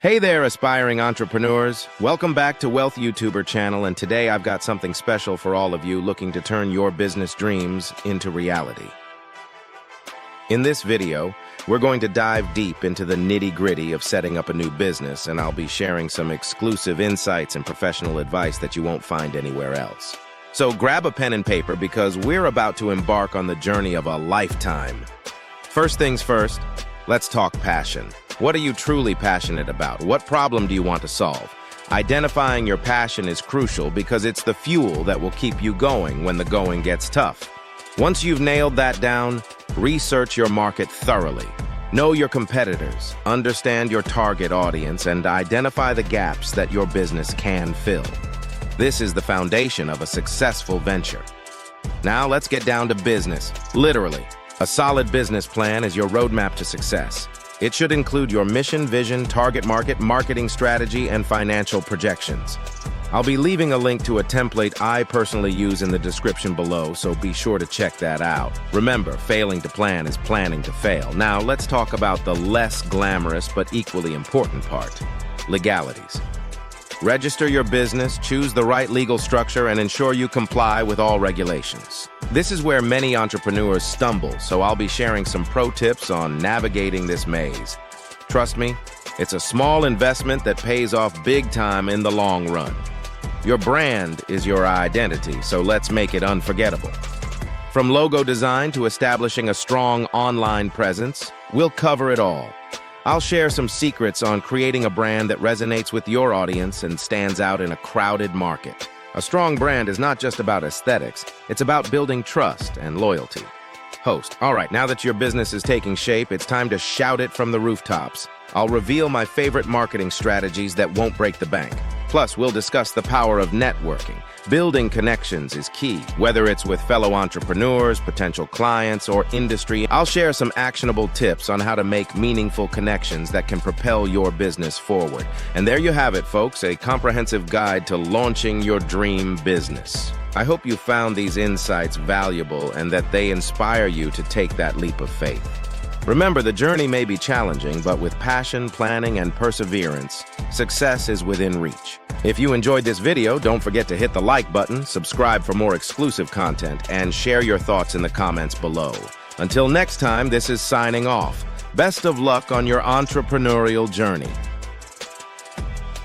Hey there, aspiring entrepreneurs. Welcome back to Wealth YouTuber channel, and today I've got something special for all of you looking to turn your business dreams into reality. In this video, we're going to dive deep into the nitty-gritty of setting up a new business, and I'll be sharing some exclusive insights and professional advice that you won't find anywhere else. So grab a pen and paper because we're about to embark on the journey of a lifetime. First things first, let's talk passion. What are you truly passionate about? What problem do you want to solve? Identifying your passion is crucial because it's the fuel that will keep you going when the going gets tough. Once you've nailed that down, research your market thoroughly. Know your competitors, understand your target audience, and identify the gaps that your business can fill. This is the foundation of a successful venture. Now let's get down to business. Literally, a solid business plan is your roadmap to success. It should include your mission, vision, target market, marketing strategy, and financial projections. I'll be leaving a link to a template I personally use in the description below, so be sure to check that out. Remember, failing to plan is planning to fail. Now, let's talk about the less glamorous but equally important part: legalities. Register your business, choose the right legal structure, and ensure you comply with all regulations. This is where many entrepreneurs stumble, so I'll be sharing some pro tips on navigating this maze. Trust me, it's a small investment that pays off big time in the long run. Your brand is your identity, so let's make it unforgettable. From logo design to establishing a strong online presence, we'll cover it all. I'll share some secrets on creating a brand that resonates with your audience and stands out in a crowded market. A strong brand is not just about aesthetics, it's about building trust and loyalty. Host, all right, now that your business is taking shape, it's time to shout it from the rooftops. I'll reveal my favorite marketing strategies that won't break the bank. Plus, we'll discuss the power of networking. Building connections is key, whether it's with fellow entrepreneurs, potential clients, or industry. I'll share some actionable tips on how to make meaningful connections that can propel your business forward. And there you have it, folks, a comprehensive guide to launching your dream business. I hope you found these insights valuable and that they inspire you to take that leap of faith. Remember, the journey may be challenging, but with passion, planning, and perseverance, success is within reach. If you enjoyed this video, don't forget to hit the like button, subscribe for more exclusive content, and share your thoughts in the comments below. Until next time, this is signing off. Best of luck on your entrepreneurial journey.